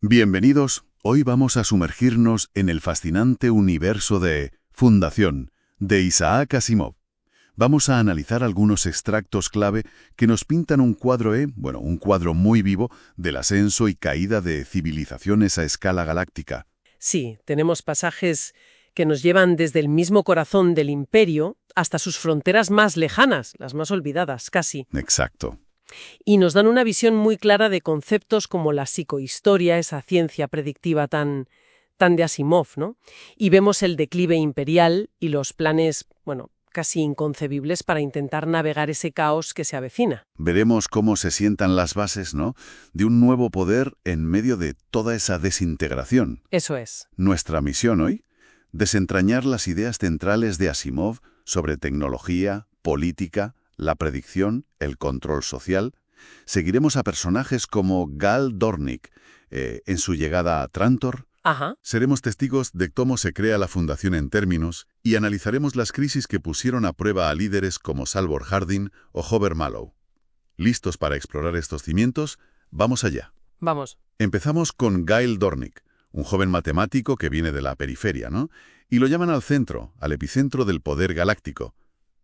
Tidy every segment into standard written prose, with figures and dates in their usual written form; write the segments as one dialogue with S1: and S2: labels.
S1: Bienvenidos. Hoy vamos a sumergirnos en el fascinante universo de Fundación, de Isaac Asimov. Vamos a analizar algunos extractos clave que nos pintan un cuadro, un cuadro muy vivo del ascenso y caída de civilizaciones a escala galáctica.
S2: Sí, tenemos pasajes que nos llevan desde el mismo corazón del imperio hasta sus fronteras más lejanas, las más olvidadas, casi.
S1: Exacto.
S2: Y nos dan una visión muy clara de conceptos como la psicohistoria, esa ciencia predictiva tan de Asimov, ¿no? Y vemos el declive imperial y los planes, casi inconcebibles para intentar navegar ese caos que se avecina.
S1: Veremos cómo se sientan las bases, ¿no?, de un nuevo poder en medio de toda esa desintegración.
S2: Eso es.
S1: Nuestra misión hoy, desentrañar las ideas centrales de Asimov sobre tecnología, política, la predicción, el control social. Seguiremos a personajes como Gal Dornick en su llegada a Trantor.
S2: Ajá.
S1: Seremos testigos de cómo se crea la Fundación en términos y analizaremos las crisis que pusieron a prueba a líderes como Salvor Hardin o Hover Mallow. ¿Listos para explorar estos cimientos? Vamos allá.
S2: Vamos.
S1: Empezamos con Gal Dornick, un joven matemático que viene de la periferia, ¿no? Y lo llaman al centro, al epicentro del poder galáctico,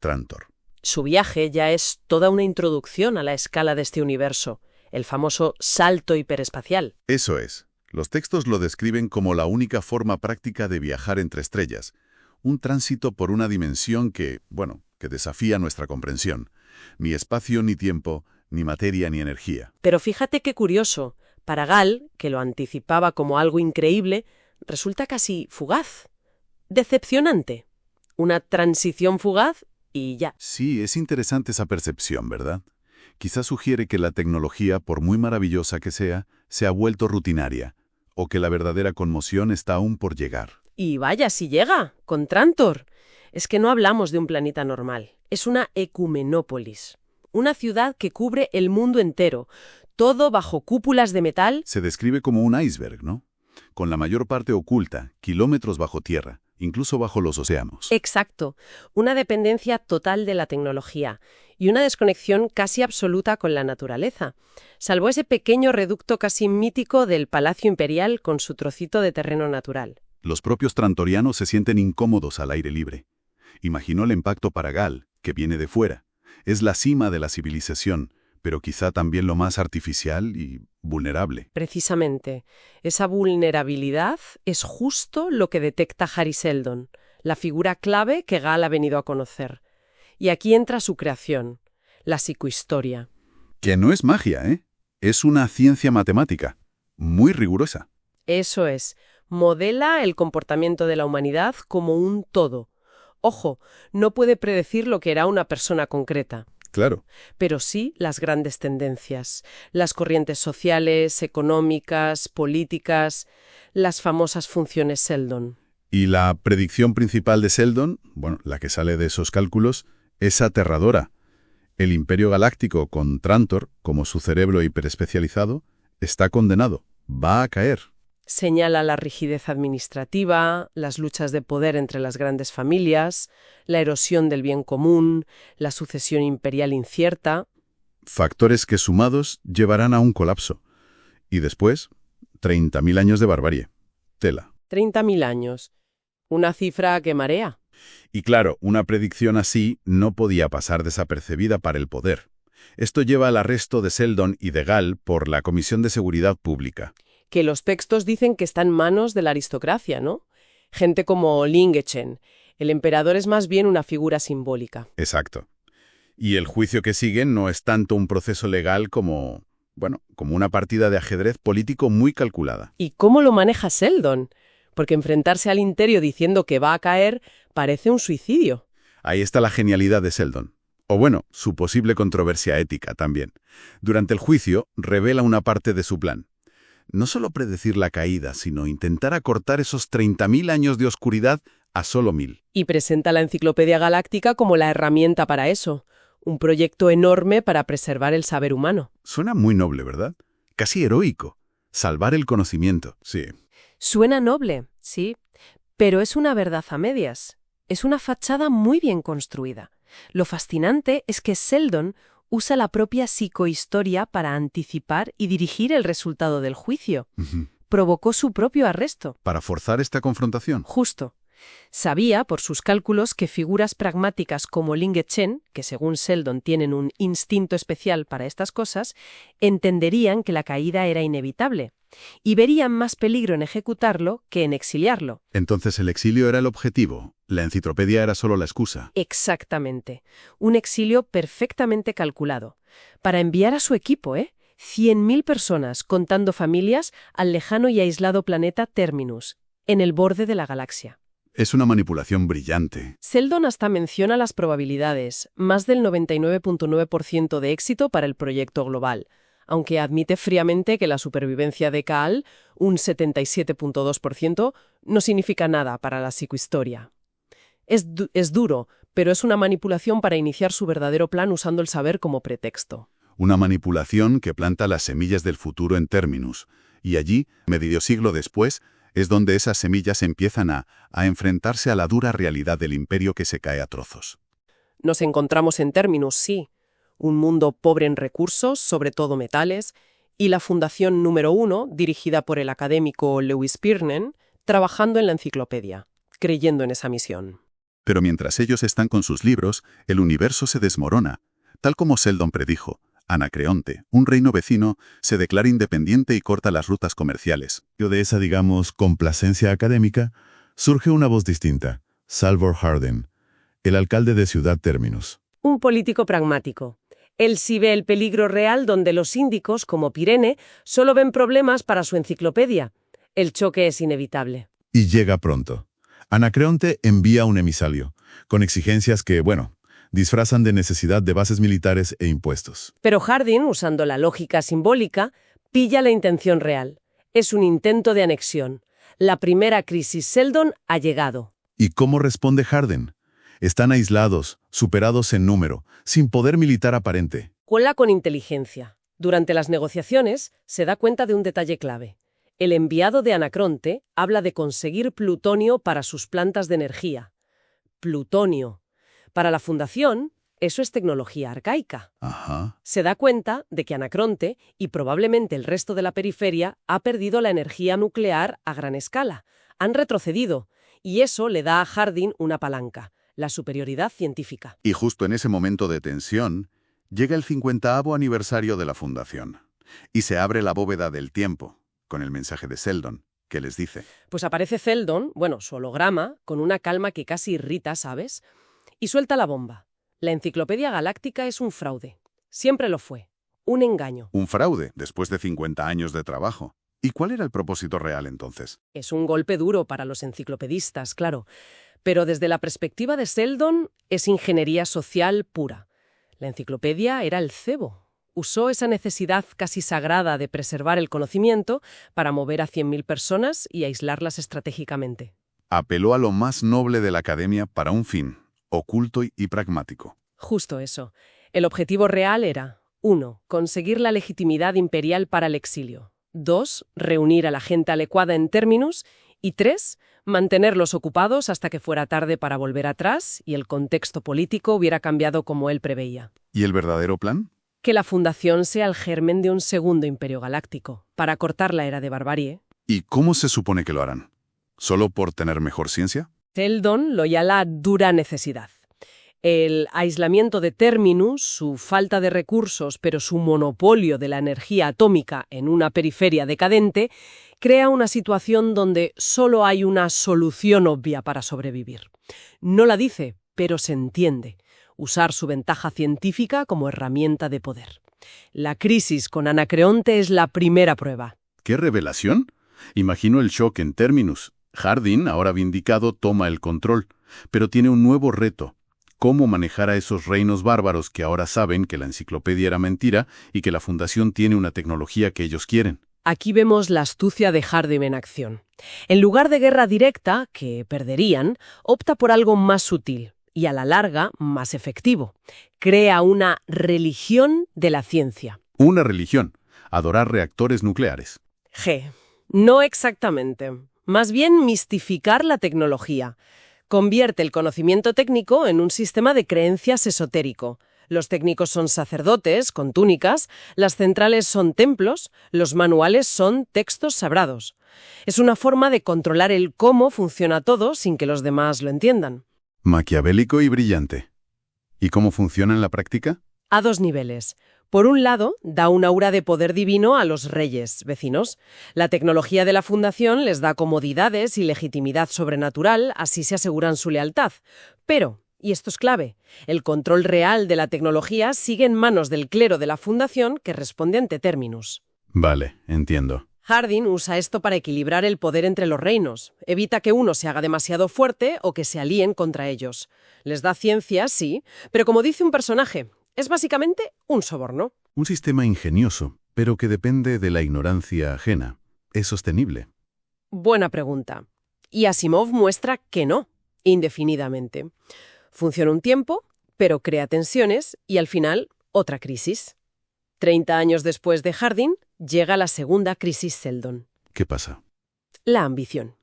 S1: Trantor.
S2: Su viaje ya es toda una introducción a la escala de este universo, el famoso salto hiperespacial.
S1: Eso es. Los textos lo describen como la única forma práctica de viajar entre estrellas, un tránsito por una dimensión que desafía nuestra comprensión. Ni espacio ni tiempo, ni materia ni energía.
S2: Pero fíjate qué curioso, para Gal, que lo anticipaba como algo increíble, resulta casi fugaz, decepcionante. Una transición fugaz y ya.
S1: Sí, es interesante esa percepción, ¿verdad? Quizás sugiere que la tecnología, por muy maravillosa que sea, se ha vuelto rutinaria, o que la verdadera conmoción está aún por llegar.
S2: Y vaya si llega, con Trantor. Es que no hablamos de un planeta normal, es una ecumenópolis, una ciudad que cubre el mundo entero, todo bajo cúpulas de metal.
S1: Se describe como un iceberg, ¿no? Con la mayor parte oculta, kilómetros bajo tierra, incluso bajo los océanos.
S2: Exacto, una dependencia total de la tecnología y una desconexión casi absoluta con la naturaleza, salvo ese pequeño reducto casi mítico del Palacio Imperial con su trocito de terreno natural.
S1: Los propios trantorianos se sienten incómodos al aire libre. Imaginó el impacto para Gal, que viene de fuera. Es la cima de la civilización, pero quizá también lo más artificial y vulnerable.
S2: Precisamente, esa vulnerabilidad es justo lo que detecta Hari Seldon, la figura clave que Gal ha venido a conocer. Y aquí entra su creación, la psicohistoria.
S1: Que no es magia, ¿eh? Es una ciencia matemática, muy rigurosa.
S2: Eso es, modela el comportamiento de la humanidad como un todo. Ojo, no puede predecir lo que hará una persona concreta.
S1: Claro.
S2: Pero sí las grandes tendencias, las corrientes sociales, económicas, políticas, las famosas funciones Seldon.
S1: Y la predicción principal de Seldon, la que sale de esos cálculos, es aterradora. El Imperio Galáctico, con Trantor como su cerebro hiperespecializado, está condenado. Va a caer.
S2: Señala la rigidez administrativa, las luchas de poder entre las grandes familias, la erosión del bien común, la sucesión imperial incierta.
S1: Factores que sumados llevarán a un colapso. Y después, 30.000 años de barbarie. Tela.
S2: 30.000 años. Una cifra que marea.
S1: Y claro, una predicción así no podía pasar desapercibida para el poder. Esto lleva al arresto de Seldon y de Gal por la Comisión de Seguridad Pública.
S2: Que los textos dicen que está en manos de la aristocracia, ¿no? Gente como Lingechen. El emperador es más bien una figura simbólica.
S1: Exacto. Y el juicio que sigue no es tanto un proceso legal como una partida de ajedrez político muy calculada.
S2: ¿Y cómo lo maneja Seldon? Porque enfrentarse al Imperio diciendo que va a caer parece un suicidio.
S1: Ahí está la genialidad de Seldon. O su posible controversia ética también. Durante el juicio, revela una parte de su plan. No solo predecir la caída, sino intentar acortar esos 30.000 años de oscuridad a solo 1.000.
S2: Y presenta la Enciclopedia Galáctica como la herramienta para eso. Un proyecto enorme para preservar el saber humano.
S1: Suena muy noble, ¿verdad? Casi heroico. Salvar el conocimiento, sí.
S2: Suena noble, sí, pero es una verdad a medias. Es una fachada muy bien construida. Lo fascinante es que Seldon usa la propia psicohistoria para anticipar y dirigir el resultado del juicio. provocó su propio arresto.
S1: Para forzar esta confrontación.
S2: Justo. Sabía, por sus cálculos, que figuras pragmáticas como Ling Chen, que según Sheldon tienen un instinto especial para estas cosas, entenderían que la caída era inevitable y verían más peligro en ejecutarlo que en exiliarlo.
S1: Entonces el exilio era el objetivo, la enciclopedia era solo la excusa.
S2: Exactamente. Un exilio perfectamente calculado. Para enviar a su equipo, 100.000 personas, contando familias, al lejano y aislado planeta Terminus, en el borde de la galaxia.
S1: Es una manipulación brillante.
S2: Sheldon hasta menciona las probabilidades, más del 99.9% de éxito para el proyecto global, aunque admite fríamente que la supervivencia de Kal, un 77.2%, no significa nada para la psicohistoria. Es duro, pero es una manipulación para iniciar su verdadero plan usando el saber como pretexto.
S1: Una manipulación que planta las semillas del futuro en Terminus, y allí, medio siglo después, es donde esas semillas empiezan a enfrentarse a la dura realidad del imperio que se cae a trozos.
S2: Nos encontramos en Terminus, sí. Un mundo pobre en recursos, sobre todo metales, y la Fundación número 1, dirigida por el académico Lewis Pirnen, trabajando en la enciclopedia, creyendo en esa misión.
S1: Pero mientras ellos están con sus libros, el universo se desmorona. Tal como Sheldon predijo, Anacreonte, un reino vecino, se declara independiente y corta las rutas comerciales.
S3: De esa, digamos, complacencia académica, surge una voz distinta, Salvor Hardin, el alcalde de Ciudad Terminus.
S2: Un político pragmático. Él sí ve el peligro real donde los síndicos, como Pirene, solo ven problemas para su enciclopedia. El choque es inevitable.
S3: Y llega pronto. Anacreonte envía un emisario, con exigencias que, disfrazan de necesidad de bases militares e impuestos.
S2: Pero Hardin, usando la lógica simbólica, pilla la intención real. Es un intento de anexión. La primera crisis Sheldon ha llegado.
S3: ¿Y cómo responde Hardin? Están aislados, superados en número, sin poder militar aparente.
S2: Cuela con inteligencia. Durante las negociaciones se da cuenta de un detalle clave. El enviado de Anacreonte habla de conseguir plutonio para sus plantas de energía. Plutonio. Para la Fundación, eso es tecnología arcaica.
S1: Ajá.
S2: Se da cuenta de que Anacreonte, y probablemente el resto de la periferia, ha perdido la energía nuclear a gran escala. Han retrocedido, y eso le da a Hardin una palanca, la superioridad científica.
S1: Y justo en ese momento de tensión, llega el 50º aniversario de la Fundación. Y se abre la bóveda del tiempo, con el mensaje de Sheldon, que les dice.
S2: Pues aparece Sheldon, su holograma, con una calma que casi irrita, ¿sabes? Y suelta la bomba. La Enciclopedia Galáctica es un fraude. Siempre lo fue. Un engaño.
S1: Un fraude, después de 50 años de trabajo. ¿Y cuál era el propósito real entonces?
S2: Es un golpe duro para los enciclopedistas, claro. Pero desde la perspectiva de Sheldon, es ingeniería social pura. La enciclopedia era el cebo. Usó esa necesidad casi sagrada de preservar el conocimiento para mover a 100.000 personas y aislarlas estratégicamente.
S1: Apeló a lo más noble de la academia para un fin, oculto y pragmático.
S2: Justo eso. El objetivo real era 1. Conseguir la legitimidad imperial para el exilio. 2. Reunir a la gente adecuada en Terminus. Y 3. Mantenerlos ocupados hasta que fuera tarde para volver atrás y el contexto político hubiera cambiado como él preveía.
S1: ¿Y el verdadero plan?
S2: Que la Fundación sea el germen de un segundo imperio galáctico, para cortar la era de barbarie.
S1: ¿Y cómo se supone que lo harán? ¿Solo por tener mejor ciencia?
S2: Sheldon lo llama dura necesidad. El aislamiento de Terminus, su falta de recursos, pero su monopolio de la energía atómica en una periferia decadente, crea una situación donde solo hay una solución obvia para sobrevivir. No la dice, pero se entiende. Usar su ventaja científica como herramienta de poder. La crisis con Anacreonte es la primera prueba.
S1: ¿Qué revelación? Imagino el shock en Terminus. Hardin, ahora vindicado, toma el control, pero tiene un nuevo reto. ¿Cómo manejar a esos reinos bárbaros que ahora saben que la enciclopedia era mentira y que la Fundación tiene una tecnología que ellos quieren?
S2: Aquí vemos la astucia de Hardin en acción. En lugar de guerra directa, que perderían, opta por algo más sutil y a la larga más efectivo. Crea una religión de la ciencia.
S1: Una religión. Adorar reactores nucleares.
S2: No exactamente. Más bien mistificar la tecnología. Convierte el conocimiento técnico en un sistema de creencias esotérico. Los técnicos son sacerdotes, con túnicas, las centrales son templos, los manuales son textos sagrados. Es una forma de controlar el cómo funciona todo sin que los demás lo entiendan.
S1: Maquiavélico y brillante. ¿Y cómo funciona en la práctica?
S2: A dos niveles. Por un lado, da un aura de poder divino a los reyes vecinos. La tecnología de la fundación les da comodidades y legitimidad sobrenatural, así se aseguran su lealtad. Pero, y esto es clave, el control real de la tecnología sigue en manos del clero de la fundación que responde ante Terminus.
S1: Vale, entiendo.
S2: Hardin usa esto para equilibrar el poder entre los reinos. Evita que uno se haga demasiado fuerte o que se alíen contra ellos. Les da ciencia, sí, pero como dice un personaje, es básicamente un soborno.
S1: Un sistema ingenioso, pero que depende de la ignorancia ajena. ¿Es sostenible?
S2: Buena pregunta. Y Asimov muestra que no, indefinidamente. Funciona un tiempo, pero crea tensiones y al final otra crisis. 30 años después de Hardin, llega la segunda crisis Seldon.
S1: ¿Qué pasa?
S2: La ambición.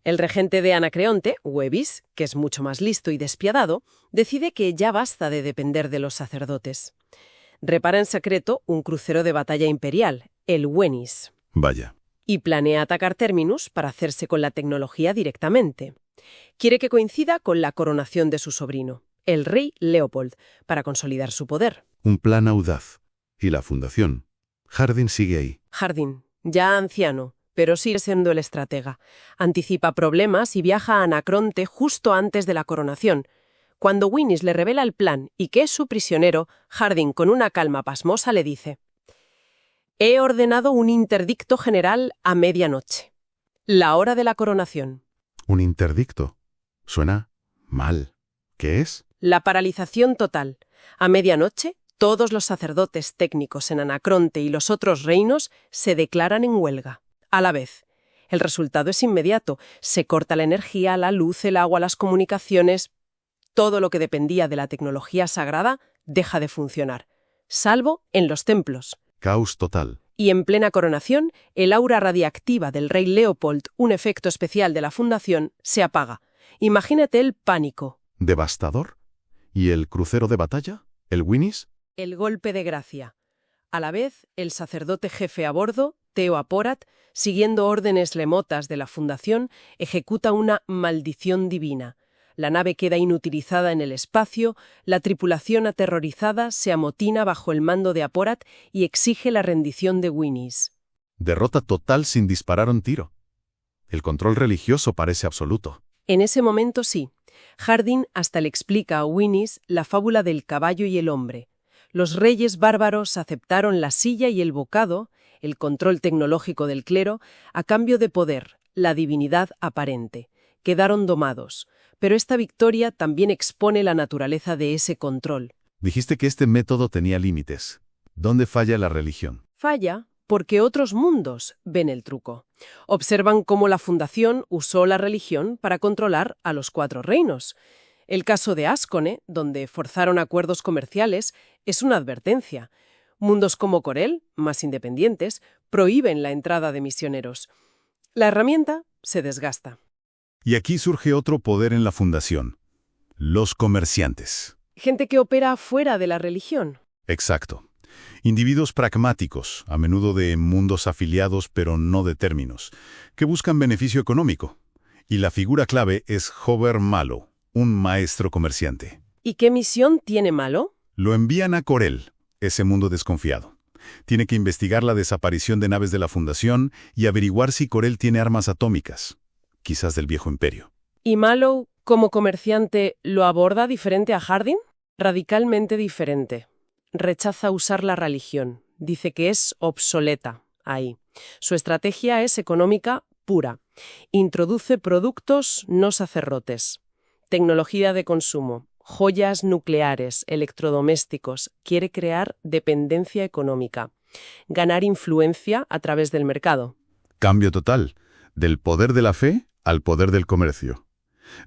S2: El regente de Anacreonte, Webis, que es mucho más listo y despiadado, decide que ya basta de depender de los sacerdotes. Repara en secreto un crucero de batalla imperial, el Wenis,
S1: Vaya.
S2: y planea atacar Terminus para hacerse con la tecnología directamente. Quiere que coincida con la coronación de su sobrino, el rey Leopold, para consolidar su poder.
S1: Un plan audaz. ¿Y la fundación? Hardin sigue ahí.
S2: Hardin, ya anciano, pero sigue siendo el estratega. Anticipa problemas y viaja a Anacronte justo antes de la coronación. Cuando Winnis le revela el plan y que es su prisionero, Hardin, con una calma pasmosa, le dice: «He ordenado un interdicto general a medianoche. La hora de la coronación.
S1: Un interdicto. Suena mal. ¿Qué es?
S2: La paralización total. A medianoche, todos los sacerdotes técnicos en Anacronte y los otros reinos se declaran en huelga. A la vez. El resultado es inmediato. Se corta la energía, la luz, el agua, las comunicaciones. Todo lo que dependía de la tecnología sagrada deja de funcionar, salvo en los templos.
S1: Caos total.
S2: Y en plena coronación, el aura radiactiva del rey Leopold, un efecto especial de la fundación, se apaga. Imagínate el pánico.
S1: ¿Devastador? ¿Y el crucero de batalla? ¿El Winnis?
S2: El golpe de gracia. A la vez, el sacerdote jefe a bordo, Teo Aporat, siguiendo órdenes lemotas de la fundación, ejecuta una maldición divina. La nave queda inutilizada en el espacio, la tripulación aterrorizada se amotina bajo el mando de Aporat y exige la rendición de Winnis.
S1: Derrota total sin disparar un tiro. El control religioso parece absoluto.
S2: En ese momento sí. Hardin hasta le explica a Winnis la fábula del caballo y el hombre. Los reyes bárbaros aceptaron la silla y el bocado, el control tecnológico del clero, a cambio de poder, la divinidad aparente. Quedaron domados. Pero esta victoria también expone la naturaleza de ese control.
S1: Dijiste que este método tenía límites. ¿Dónde falla la religión?
S2: Falla porque otros mundos ven el truco. Observan cómo la fundación usó la religión para controlar a los 4 reinos. El caso de Ascone, donde forzaron acuerdos comerciales, es una advertencia. Mundos como Corel, más independientes, prohíben la entrada de misioneros. La herramienta se desgasta.
S1: Y aquí surge otro poder en la fundación. Los comerciantes.
S2: Gente que opera fuera de la religión.
S1: Exacto. Individuos pragmáticos, a menudo de mundos afiliados pero no de términos, que buscan beneficio económico. Y la figura clave es Hover Malo, un maestro comerciante.
S2: ¿Y qué misión tiene Malo?
S1: Lo envían a Corel, ese mundo desconfiado. Tiene que investigar la desaparición de naves de la fundación y averiguar si Corel tiene armas atómicas. Quizás del viejo imperio.
S2: ¿Y Malo, como comerciante, lo aborda diferente a Hardin? Radicalmente diferente. Rechaza usar la religión. Dice que es obsoleta ahí. Su estrategia es económica pura. Introduce productos no sacerdotes. Tecnología de consumo, joyas nucleares, electrodomésticos. Quiere crear dependencia económica. Ganar influencia a través del mercado.
S1: Cambio total. Del poder de la fe al poder del comercio.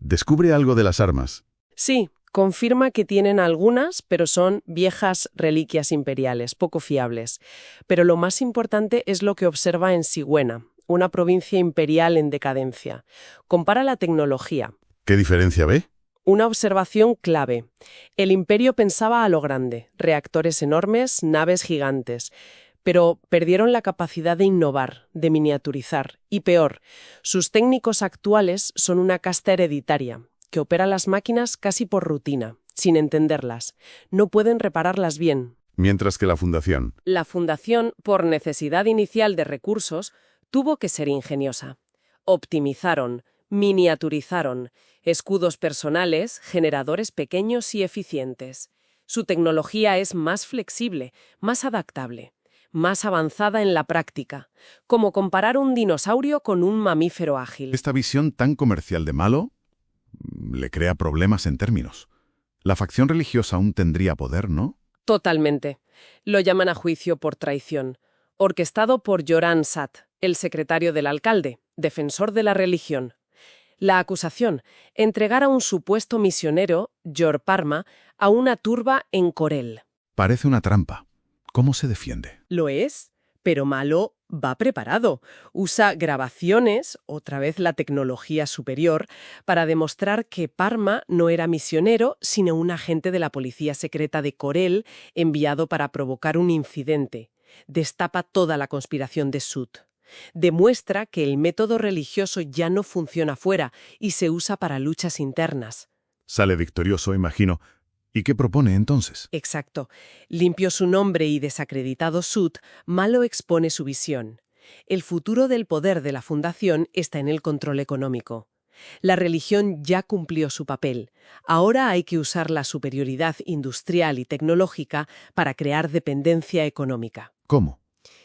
S1: Descubre algo de las armas.
S2: Sí, confirma que tienen algunas, pero son viejas reliquias imperiales, poco fiables. Pero lo más importante es lo que observa en Sigüena, una provincia imperial en decadencia. Compara la tecnología.
S1: ¿Qué diferencia ve?
S2: Una observación clave. El imperio pensaba a lo grande, reactores enormes, naves gigantes, pero perdieron la capacidad de innovar, de miniaturizar, y peor, sus técnicos actuales son una casta hereditaria, que opera las máquinas casi por rutina, sin entenderlas. No pueden repararlas bien.
S3: Mientras que la fundación.
S2: La fundación, por necesidad inicial de recursos, tuvo que ser ingeniosa. Optimizaron, miniaturizaron, escudos personales, generadores pequeños y eficientes. Su tecnología es más flexible, más adaptable, más avanzada en la práctica, como comparar un dinosaurio con un mamífero ágil.
S3: Esta visión tan comercial de Malo le crea problemas en términos. La facción religiosa aún tendría poder, ¿no?
S2: Totalmente. Lo llaman a juicio por traición, orquestado por Joran Sat, el secretario del alcalde, defensor de la religión. La acusación, entregar a un supuesto misionero, Jor Parma, a una turba en Corel.
S3: Parece una trampa. ¿Cómo se defiende?
S2: Lo es, pero Malo va preparado. Usa grabaciones, otra vez la tecnología superior, para demostrar que Parma no era misionero, sino un agente de la policía secreta de Corel enviado para provocar un incidente. Destapa toda la conspiración de Sud. Demuestra que el método religioso ya no funciona fuera y se usa para luchas internas.
S3: Sale victorioso, imagino. ¿Y qué propone entonces?
S2: Exacto. Limpio su nombre y desacreditado Sud, Malo expone su visión. El futuro del poder de la fundación está en el control económico. La religión ya cumplió su papel. Ahora hay que usar la superioridad industrial y tecnológica para crear dependencia económica.
S3: ¿Cómo?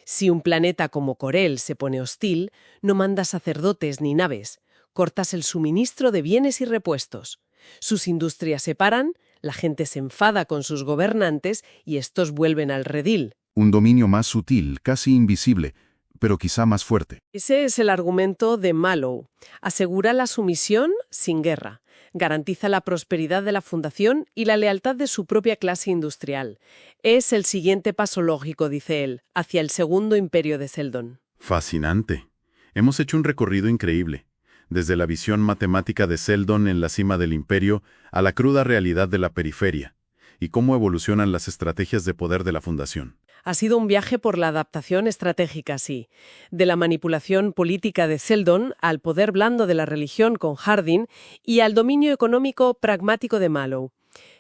S2: Si un planeta como Corel se pone hostil, no manda sacerdotes ni naves. Cortas el suministro de bienes y repuestos. Sus industrias se paran, la gente se enfada con sus gobernantes y estos vuelven al redil.
S3: Un dominio más sutil, casi invisible, pero quizá más fuerte.
S2: Ese es el argumento de Malo. Asegura la sumisión sin guerra. Garantiza la prosperidad de la fundación y la lealtad de su propia clase industrial. Es el siguiente paso lógico, dice él, hacia el segundo imperio de Seldon.
S3: Fascinante. Hemos hecho un recorrido increíble. Desde la visión matemática de Seldon en la cima del imperio a la cruda realidad de la periferia, y cómo evolucionan las estrategias de poder de la fundación.
S2: Ha sido un viaje por la adaptación estratégica, sí. De la manipulación política de Seldon al poder blando de la religión con Hardin y al dominio económico pragmático de Malo.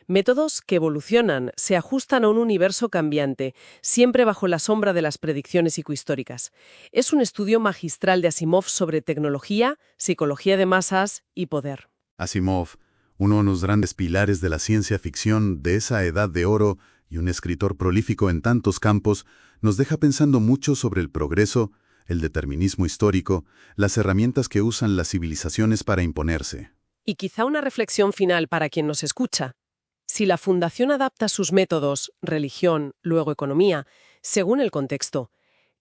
S2: Métodos que evolucionan, se ajustan a un universo cambiante, siempre bajo la sombra de las predicciones psicohistóricas. Es un estudio magistral de Asimov sobre tecnología, psicología de masas y poder.
S3: Asimov, uno de los grandes pilares de la ciencia ficción de esa edad de oro y un escritor prolífico en tantos campos, nos deja pensando mucho sobre el progreso, el determinismo histórico, las herramientas que usan las civilizaciones para imponerse.
S2: Y quizá una reflexión final para quien nos escucha. Si la fundación adapta sus métodos, religión, luego economía, según el contexto,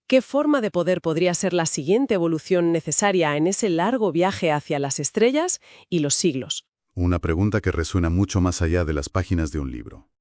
S2: ¿qué forma de poder podría ser la siguiente evolución necesaria en ese largo viaje hacia las estrellas y los siglos?
S3: Una pregunta que resuena mucho más allá de las páginas de un libro.